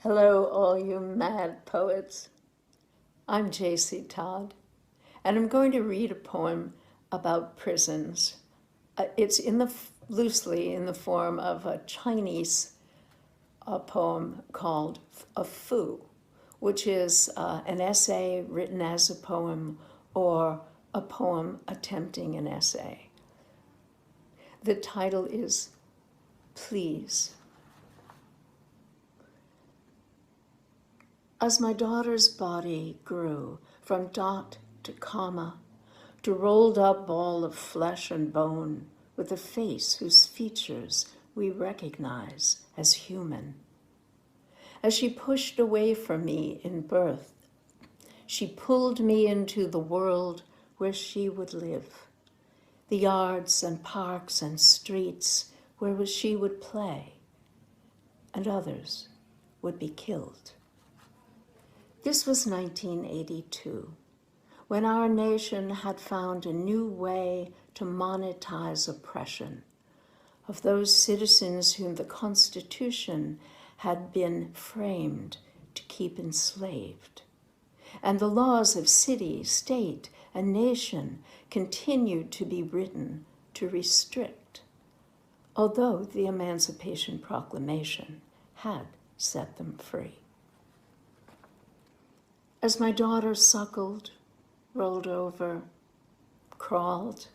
Hello, all you mad poets. I'm J.C. Todd, and I'm going to read a poem about prisons. It's loosely in the form of a Chinese poem called A Fu, which is an essay written as a poem or a poem attempting an essay. The title is Please. As my daughter's body grew from dot to comma, to rolled up ball of flesh and bone with a face whose features we recognize as human. As she pushed away from me in birth, she pulled me into the world where she would live, the yards and parks and streets where she would play, and others would be killed. This was 1982, when our nation had found a new way to monetize oppression of those citizens whom the Constitution had been framed to keep enslaved. And the laws of city, state, and nation continued to be written to restrict, although the Emancipation Proclamation had set them free. As my daughter suckled, rolled over, crawled,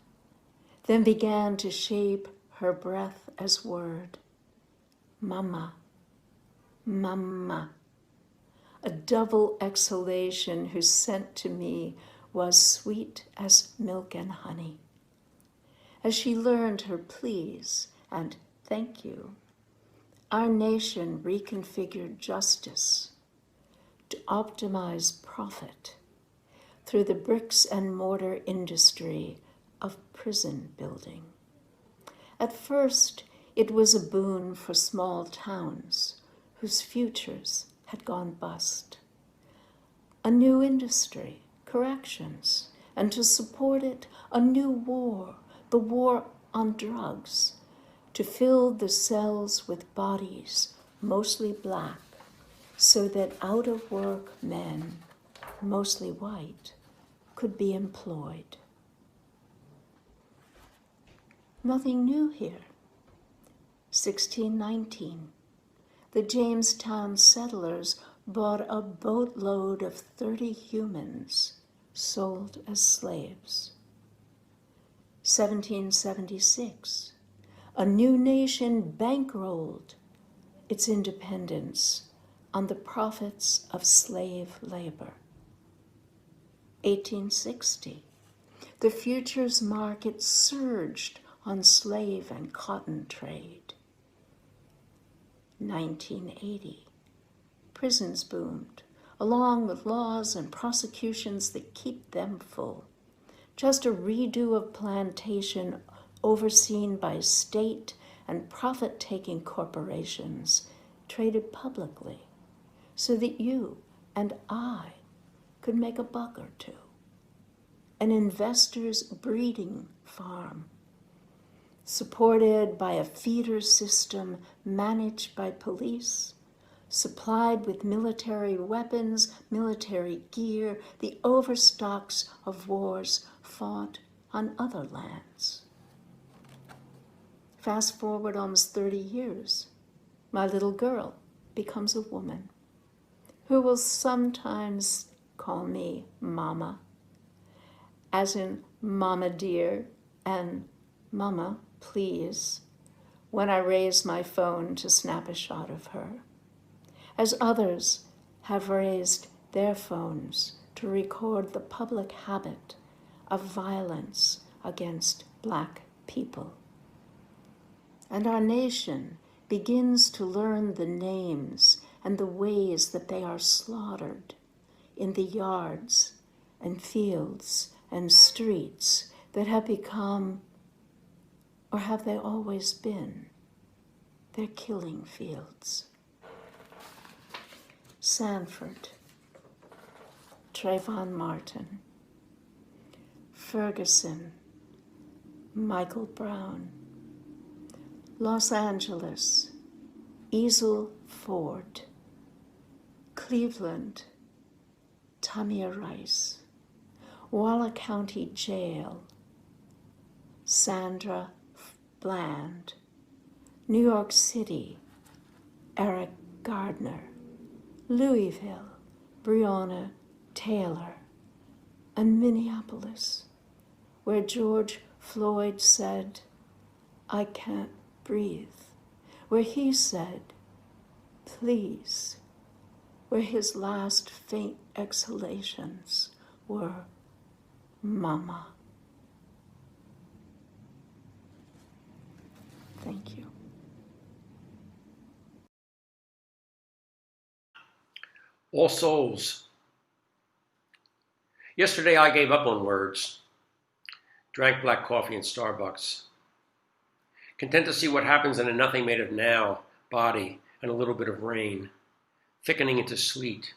then began to shape her breath as word, mama, mama, a double exhalation whose scent to me was sweet as milk and honey. As she learned her please and thank you, our nation reconfigured justice to optimize profit through the bricks and mortar industry of prison building. At first, it was a boon for small towns whose futures had gone bust. A new industry, corrections, and to support it, a new war, the war on drugs, to fill the cells with bodies, mostly black, so that out-of-work men, mostly white, could be employed. Nothing new here. 1619, the Jamestown settlers bought a boatload of 30 humans sold as slaves. 1776, a new nation bankrolled its independence on the profits of slave labor. 1860, the futures market surged on slave and cotton trade. 1980, prisons boomed, along with laws and prosecutions that keep them full. Just a redo of plantation overseen by state and profit-taking corporations traded publicly, so that you and I could make a buck or two. An investor's breeding farm, supported by a feeder system managed by police, supplied with military weapons, military gear, the overstocks of wars fought on other lands. Fast forward almost 30 years, my little girl becomes a woman who will sometimes call me Mama, as in Mama dear and Mama please, when I raise my phone to snap a shot of her, as others have raised their phones to record the public habit of violence against Black people. And our nation begins to learn the names and the ways that they are slaughtered in the yards and fields and streets that have become, or have they always been, their killing fields. Sanford, Trayvon Martin, Ferguson, Michael Brown, Los Angeles, Ezel Ford, Cleveland, Tamir Rice. Walla County Jail, Sandra Bland. New York City, Eric Gardner. Louisville, Breonna Taylor. And Minneapolis, where George Floyd said, "I can't breathe," where he said, "Please," where his last faint exhalations were, "Mama." Thank you. All Souls. Yesterday I gave up on words. Drank black coffee in Starbucks. Content to see what happens in a nothing made of now, body, and a little bit of rain, thickening into sleet,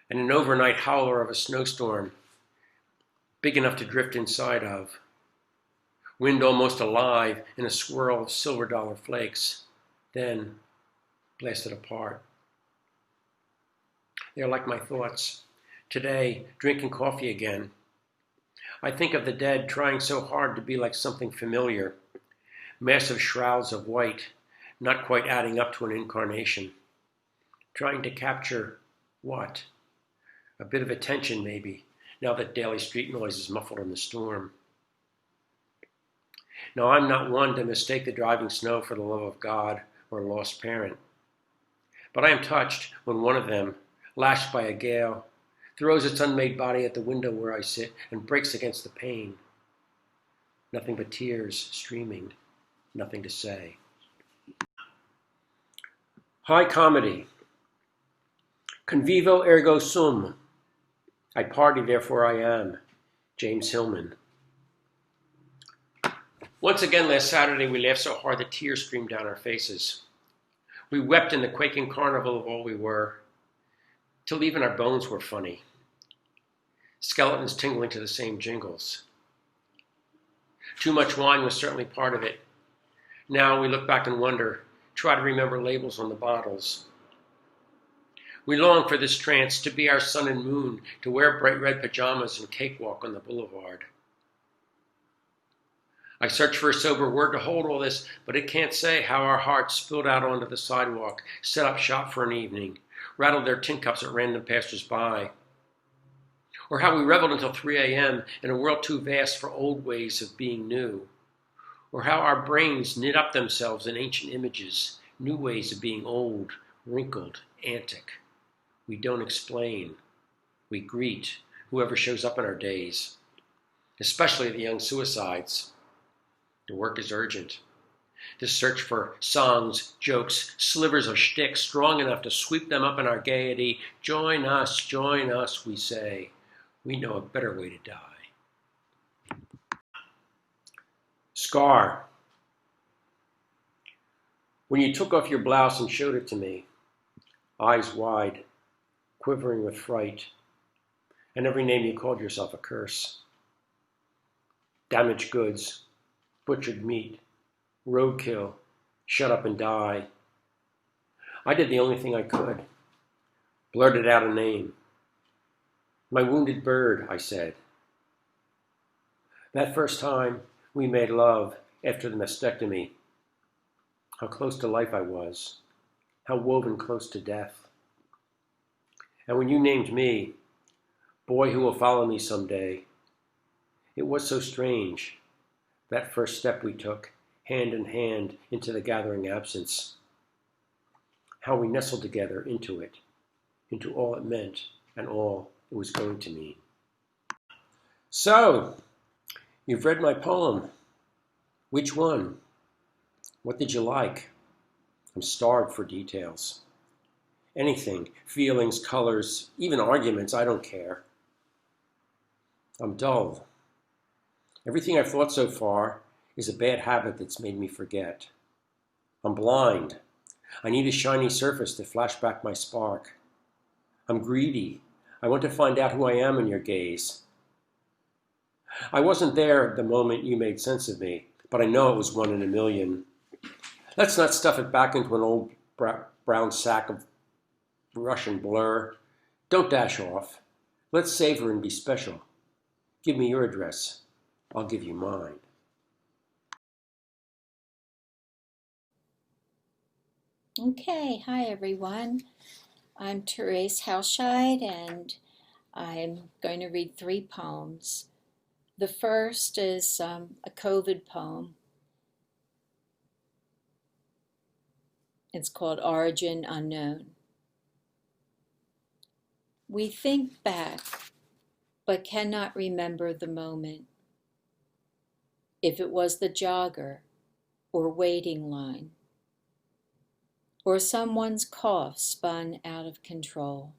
and an overnight howler of a snowstorm, big enough to drift inside of. Wind almost alive in a swirl of silver dollar flakes, then blasted apart. They're like my thoughts. Today, drinking coffee again. I think of the dead trying so hard to be like something familiar. Massive shrouds of white, not quite adding up to an incarnation. Trying to capture what? A bit of attention, maybe, now that daily street noise is muffled in the storm. Now, I'm not one to mistake the driving snow for the love of God or a lost parent. But I am touched when one of them, lashed by a gale, throws its unmade body at the window where I sit and breaks against the pane. Nothing but tears streaming, nothing to say. High comedy. Convivo ergo sum. I party, therefore I am. James Hillman. Once again last Saturday we laughed so hard that tears streamed down our faces. We wept in the quaking carnival of all we were, till even our bones were funny. Skeletons tingling to the same jingles. Too much wine was certainly part of it. Now we look back and wonder, try to remember labels on the bottles. We long for this trance to be our sun and moon, to wear bright red pajamas and cakewalk on the boulevard. I search for a sober word to hold all this, but it can't say how our hearts spilled out onto the sidewalk, set up shop for an evening, rattled their tin cups at random passers-by. Or how we reveled until 3 a.m. in a world too vast for old ways of being new. Or how our brains knit up themselves in ancient images, new ways of being old, wrinkled, antic. We don't explain. We greet whoever shows up in our days, especially the young suicides. The work is urgent. This search for songs, jokes, slivers of shtick strong enough to sweep them up in our gaiety. Join us, we say. We know a better way to die. Scar. When you took off your blouse and showed it to me, eyes wide, quivering with fright, and every name you called yourself a curse. Damaged goods, butchered meat, roadkill, shut up and die. I did the only thing I could, blurted out a name. My wounded bird, I said. That first time we made love after the mastectomy, how close to life I was, how woven close to death. And when you named me, boy who will follow me someday, it was so strange, that first step we took, hand in hand, into the gathering absence. How we nestled together into it, into all it meant and all it was going to mean. So, you've read my poem. Which one? What did you like? I'm starved for details. Anything, feelings, colors, even arguments, I don't care. I'm dull. Everything I've thought so far is a bad habit that's made me forget. I'm blind. I need a shiny surface to flash back my spark. I'm greedy. I want to find out who I am in your gaze. I wasn't there the moment you made sense of me, but I know it was 1 in a million. Let's not stuff it back into an old brown sack of rush and blur. Don't dash off. Let's savor and be special. Give me your address. I'll give you mine. Okay, hi everyone. I'm Therese Halscheid and I'm going to read 3 poems. The first is a COVID poem. It's called Origin Unknown. We think back, but cannot remember the moment. If it was the jogger or waiting line, or someone's cough spun out of control.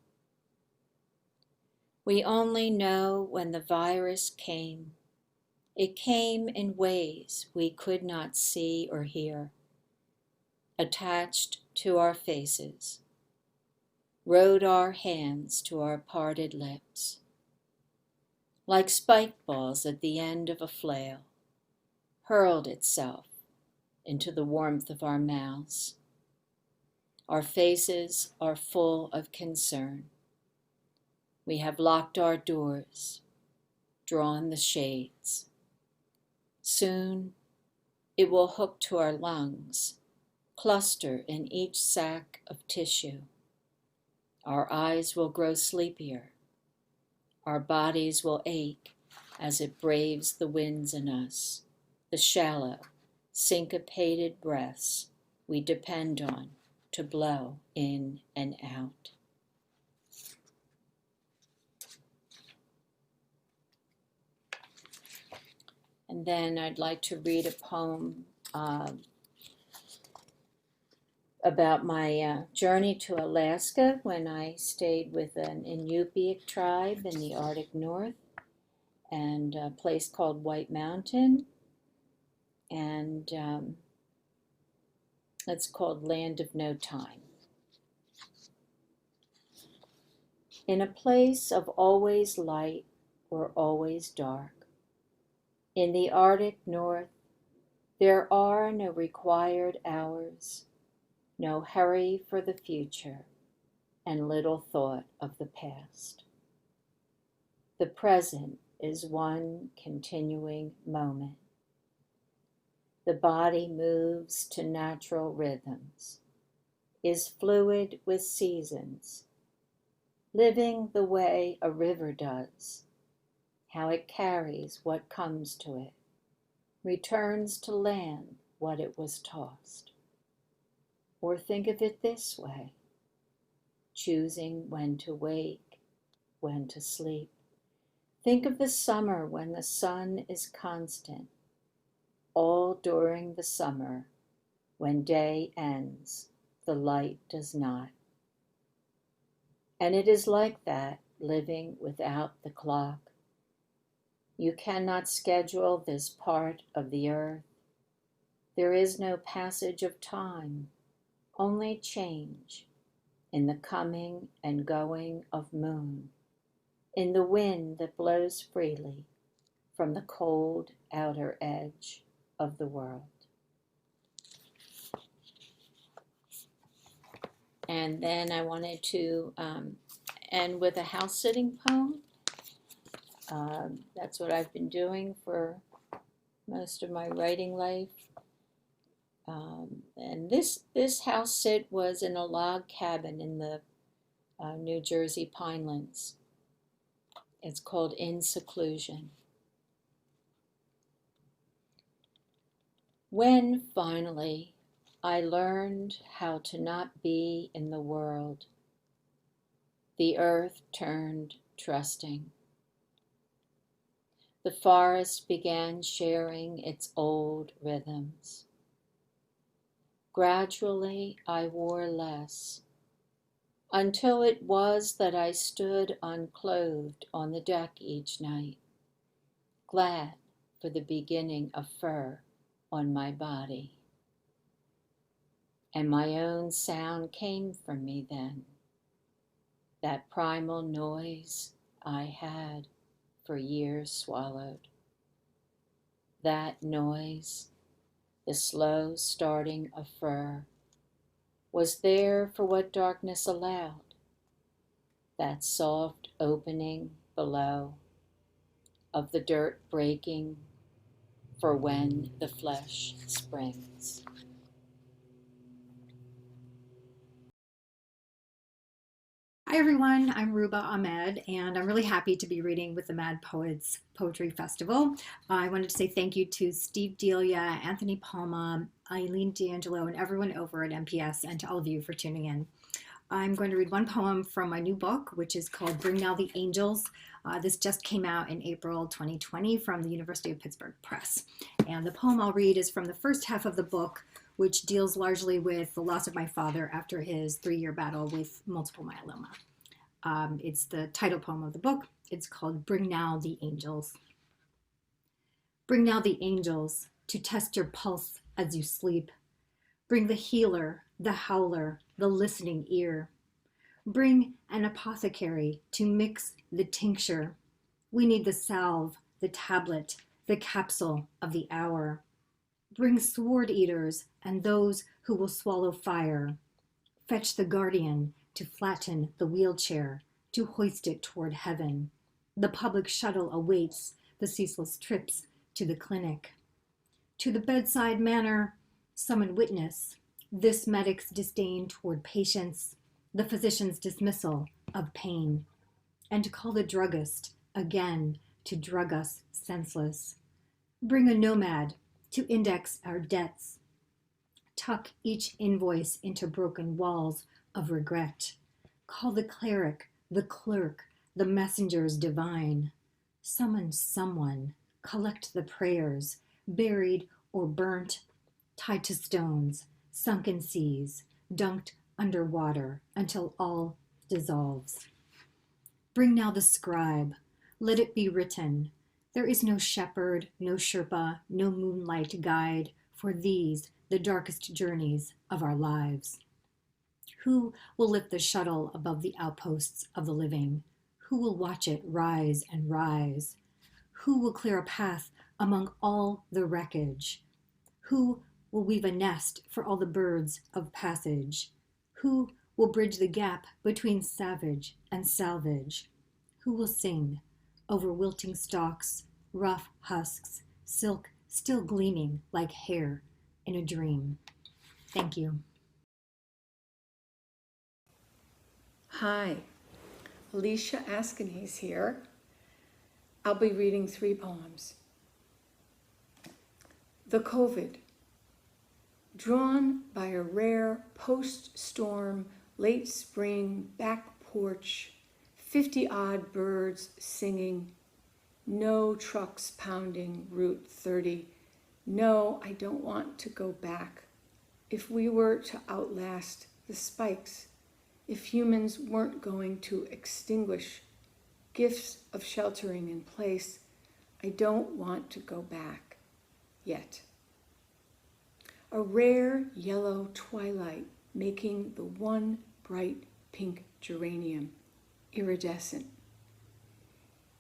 We only know when the virus came. It came in ways we could not see or hear, attached to our faces, rode our hands to our parted lips, like spike balls at the end of a flail, hurled itself into the warmth of our mouths. Our faces are full of concern. We have locked our doors, drawn the shades. Soon it will hook to our lungs, cluster in each sac of tissue. Our eyes will grow sleepier. Our bodies will ache as it braves the winds in us, the shallow, syncopated breaths we depend on to blow in and out. And then I'd like to read a poem about my journey to Alaska when I stayed with an Inupiaq tribe in the Arctic North and a place called White Mountain. And it's called Land of No Time. In a place of always light or always dark, in the Arctic North, there are no required hours, no hurry for the future, and little thought of the past. The present is one continuing moment. The body moves to natural rhythms, is fluid with seasons, living the way a river does, how it carries what comes to it, returns to land what it was tossed. Or think of it this way, choosing when to wake, when to sleep. Think of the summer when the sun is constant, all during the summer, when day ends, the light does not. And it is like that, living without the clock. You cannot schedule this part of the earth. There is no passage of time, only change in the coming and going of moon, in the wind that blows freely from the cold outer edge of the world. And then I wanted to end with a house sitting poem. That's what I've been doing for most of my writing life. And this house sit was in a log cabin in the New Jersey Pinelands. It's called In Seclusion. When finally I learned how to not be in the world, the earth turned trusting. The forest began sharing its old rhythms. Gradually I wore less, until it was that I stood unclothed on the deck each night, glad for the beginning of fur on my body. And my own sound came from me then, that primal noise I had for years swallowed. That noise, the slow starting of fur, was there for what darkness allowed, that soft opening below of the dirt breaking for when the flesh springs. Hi everyone, I'm Dilruba Ahmed, and I'm really happy to be reading with the Mad Poets Poetry Festival. I wanted to say thank you to Steve Delia, Anthony Palma, Eileen D'Angelo, and everyone over at MPS, and to all of you for tuning in. I'm going to read one poem from my new book, which is called Bring Now the Angels. This just came out in April 2020 from the University of Pittsburgh Press. And the poem I'll read is from the first half of the book, which deals largely with the loss of my father after his 3-year battle with multiple myeloma. It's the title poem of the book. It's called Bring Now the Angels. Bring now the angels to test your pulse as you sleep. Bring the healer, the howler, the listening ear. Bring an apothecary to mix the tincture. We need the salve, the tablet, the capsule of the hour. Bring sword eaters and those who will swallow fire. Fetch the guardian to flatten the wheelchair, to hoist it toward heaven. The public shuttle awaits the ceaseless trips to the clinic. To the bedside manner, summon witness, this medic's disdain toward patients, the physician's dismissal of pain, and to call the druggist again to drug us senseless. Bring a nomad to index our debts, tuck each invoice into broken walls of regret. Call the cleric, the clerk, the messengers divine. Summon someone, collect the prayers, buried or burnt, tied to stones, sunken seas, dunked underwater until all dissolves. Bring now the scribe, let it be written. There is no shepherd, no Sherpa, no moonlight guide for these, the darkest journeys of our lives. Who will lift the shuttle above the outposts of the living? Who will watch it rise and rise? Who will clear a path among all the wreckage? Who will weave a nest for all the birds of passage? Who will bridge the gap between savage and salvage? Who will sing over wilting stalks, rough husks, silk still gleaming like hair in a dream? Thank you. Hi, Alicia Askenase here. I'll be reading 3 poems. The COVID. Drawn by a rare post-storm, late spring back porch, 50-odd birds singing, no trucks pounding Route 30. No, I don't want to go back. If we were to outlast the spikes, if humans weren't going to extinguish gifts of sheltering in place, I don't want to go back yet. A rare yellow twilight making the one bright pink geranium iridescent.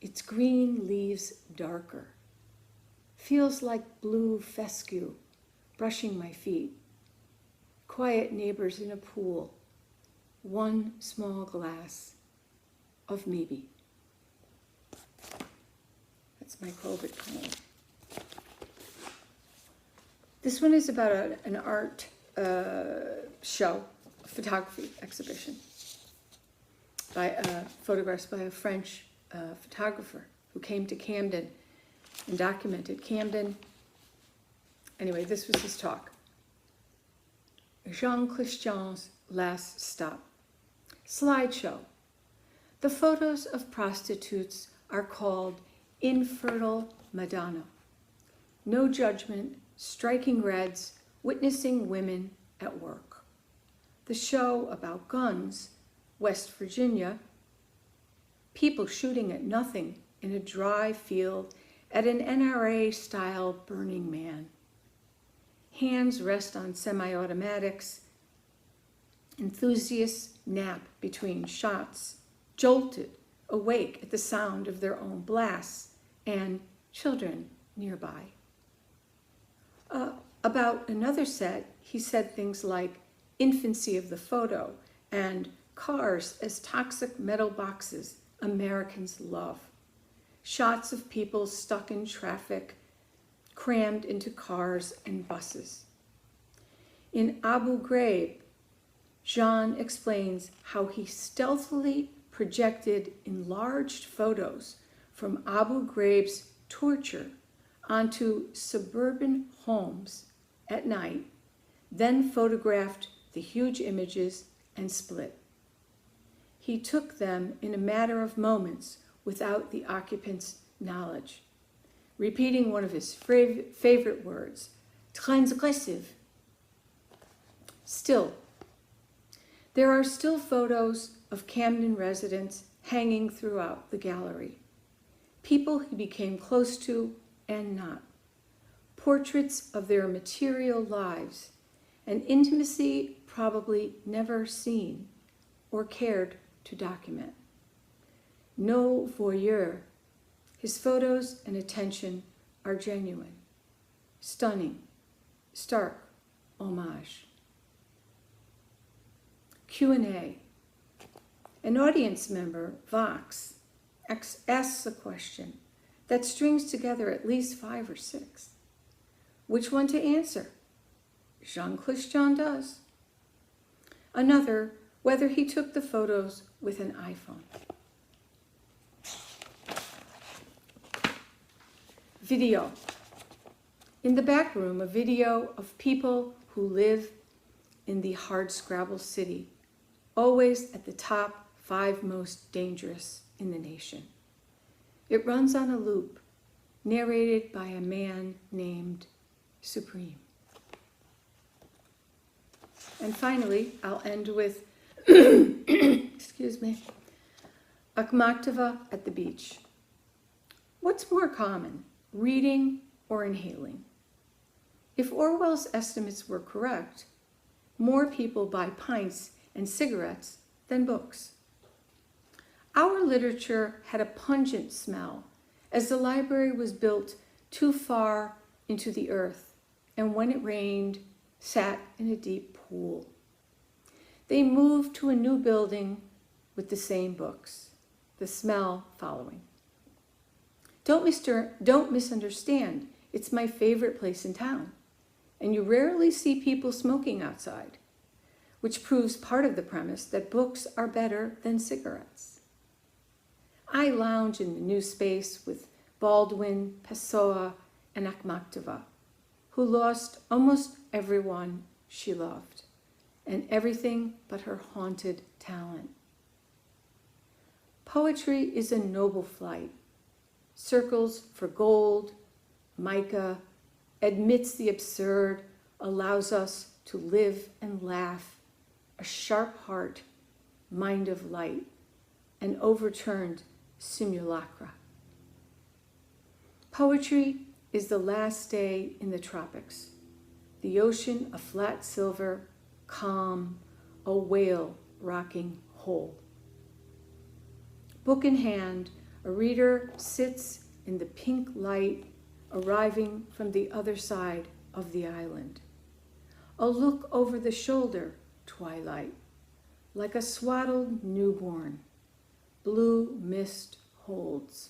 Its green leaves darker. Feels like blue fescue brushing my feet. Quiet neighbors in a pool. One small glass of maybe. That's my COVID poem. This one is about an art show, a photography exhibition, by photographs by a French photographer who came to Camden and documented Camden. Anyway, this was his talk. Jean Christian's last stop. Slideshow. The photos of prostitutes are called infertile Madonna. No judgment, striking reds, witnessing women at work. The show about guns, West Virginia. People shooting at nothing in a dry field at an NRA-style Burning Man. Hands rest on semi-automatics. Enthusiasts nap between shots, jolted, awake at the sound of their own blasts, and children nearby. About another set, he said things like infancy of the photo and Cars as toxic metal boxes Americans love. Shots of people stuck in traffic, crammed into cars and buses. In Abu Ghraib, Jean explains how he stealthily projected enlarged photos from Abu Ghraib's torture onto suburban homes at night, then photographed the huge images and split. He took them in a matter of moments without the occupants' knowledge, repeating one of his favorite words, transgressive. Still, there are still photos of Camden residents hanging throughout the gallery. People he became close to and not. Portraits of their material lives, an intimacy probably never seen or cared to document. No voyeur. His photos and attention are genuine, stunning, stark homage. Q&A. An audience member, Vox, asks a question that strings together at least 5 or 6. Which one to answer? Jean Christian does. Another, whether he took the photos with an iPhone. Video. In the back room, a video of people who live in the hardscrabble city, always at the top 5 most dangerous in the nation. It runs on a loop, narrated by a man named Supreme. And finally, I'll end with, excuse me, Akhmatova at the beach. What's more common, reading or inhaling? If Orwell's estimates were correct, more people buy pints and cigarettes than books. Our literature had a pungent smell, as the library was built too far into the earth, and when it rained, sat in a deep pool. They moved to a new building with the same books, the smell following. Don't misunderstand, it's my favorite place in town, and you rarely see people smoking outside, which proves part of the premise that books are better than cigarettes. I lounge in the new space with Baldwin, Pessoa, and Akhmatova, who lost almost everyone she loved, and everything but her haunted talent. Poetry is a noble flight, circles for gold, mica, admits the absurd, allows us to live and laugh, a sharp heart, mind of light, an overturned simulacra. Poetry is the last day in the tropics, the ocean a flat silver, calm, a whale rocking whole. Book in hand, a reader sits in the pink light arriving from the other side of the island. A look over the shoulder, twilight, like a swaddled newborn, blue mist holds.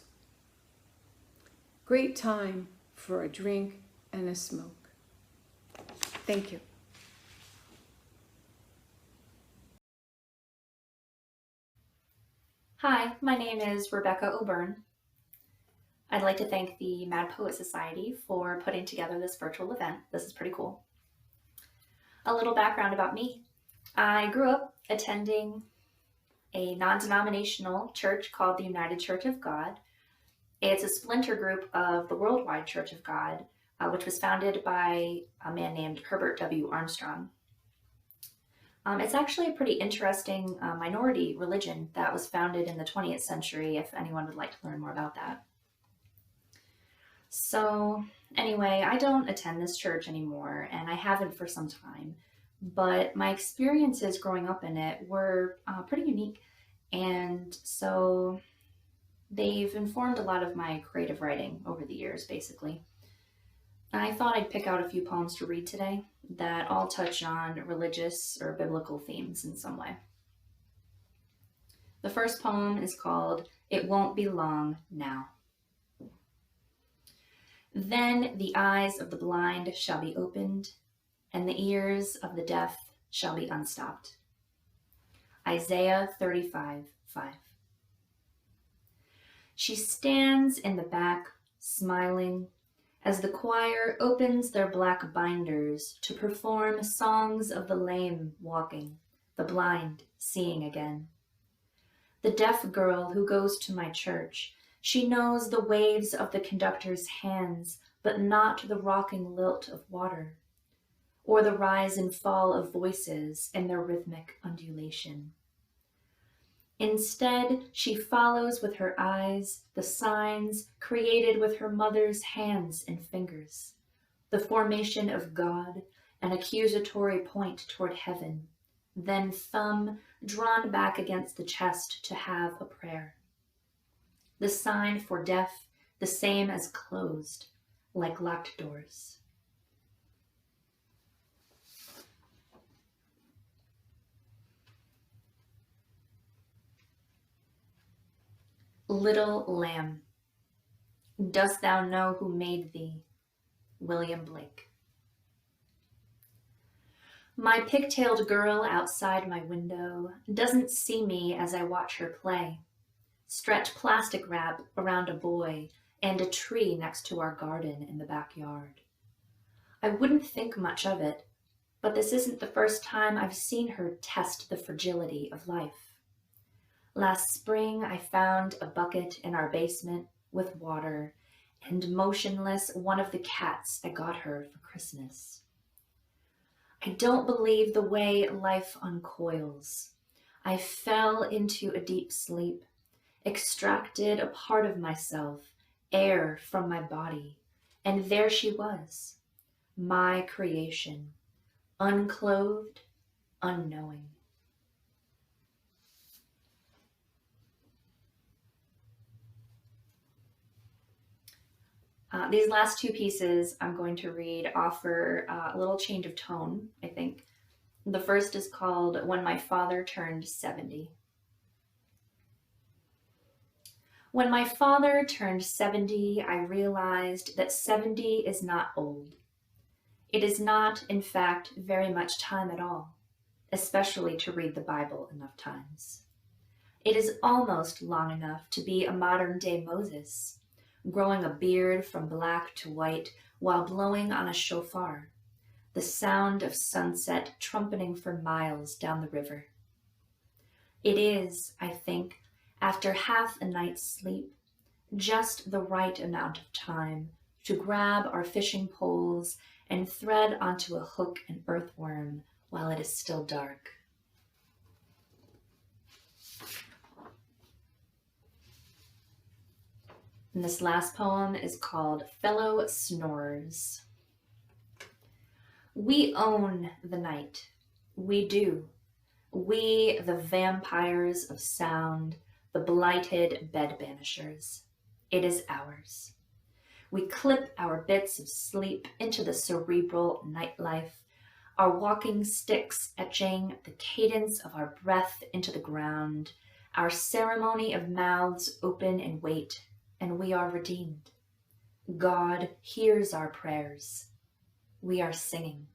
Great time for a drink and a smoke. Thank you. Hi, my name is Rebecca O'Byrne. I'd like to thank the Mad Poet Society for putting together this virtual event. This is pretty cool. A little background about me. I grew up attending a non-denominational church called the United Church of God. It's a splinter group of the Worldwide Church of God, which was founded by a man named Herbert W. Armstrong. It's actually a pretty interesting minority religion that was founded in the 20th century, if anyone would like to learn more about that. So anyway, I don't attend this church anymore, and I haven't for some time, but my experiences growing up in it were pretty unique, and so they've informed a lot of my creative writing over the years, basically. I thought I'd pick out a few poems to read today that all touch on religious or biblical themes in some way. The first poem is called It Won't Be Long Now. Then the eyes of the blind shall be opened, and the ears of the deaf shall be unstopped. Isaiah 35:5. She stands in the back, smiling, as the choir opens their black binders to perform songs of the lame walking, the blind seeing again. The deaf girl who goes to my church, she knows the waves of the conductor's hands, but not the rocking lilt of water, or the rise and fall of voices and their rhythmic undulation. Instead, she follows with her eyes the signs created with her mother's hands and fingers, the formation of God, an accusatory point toward heaven, then thumb drawn back against the chest to have a prayer. The sign for deaf, the same as closed, like locked doors. Little Lamb, dost thou know who made thee? William Blake. My pigtailed girl outside my window doesn't see me as I watch her play. Stretch plastic wrap around a boy and a tree next to our garden in the backyard. I wouldn't think much of it, but this isn't the first time I've seen her test the fragility of life. Last spring, I found a bucket in our basement with water, and motionless one of the cats I got her for Christmas. I don't believe the way life uncoils. I fell into a deep sleep, extracted a part of myself, air from my body, and there she was, my creation, unclothed, unknowing. These last two pieces I'm going to read offer a little change of tone, I think. The first is called When My Father Turned 70. When my father turned 70, I realized that 70 is not old. It is not, in fact, very much time at all, especially to read the Bible enough times. It is almost long enough to be a modern-day Moses, growing a beard from black to white while blowing on a shofar, the sound of sunset trumpeting for miles down the river. It is, I think, after half a night's sleep, just the right amount of time to grab our fishing poles and thread onto a hook an earthworm while it is still dark. And this last poem is called Fellow Snorers. We own the night. We do. We, the vampires of sound, the blighted bed banishers. It is ours. We clip our bits of sleep into the cerebral nightlife, our walking sticks etching the cadence of our breath into the ground, our ceremony of mouths open and wait, and we are redeemed. God hears our prayers. We are singing.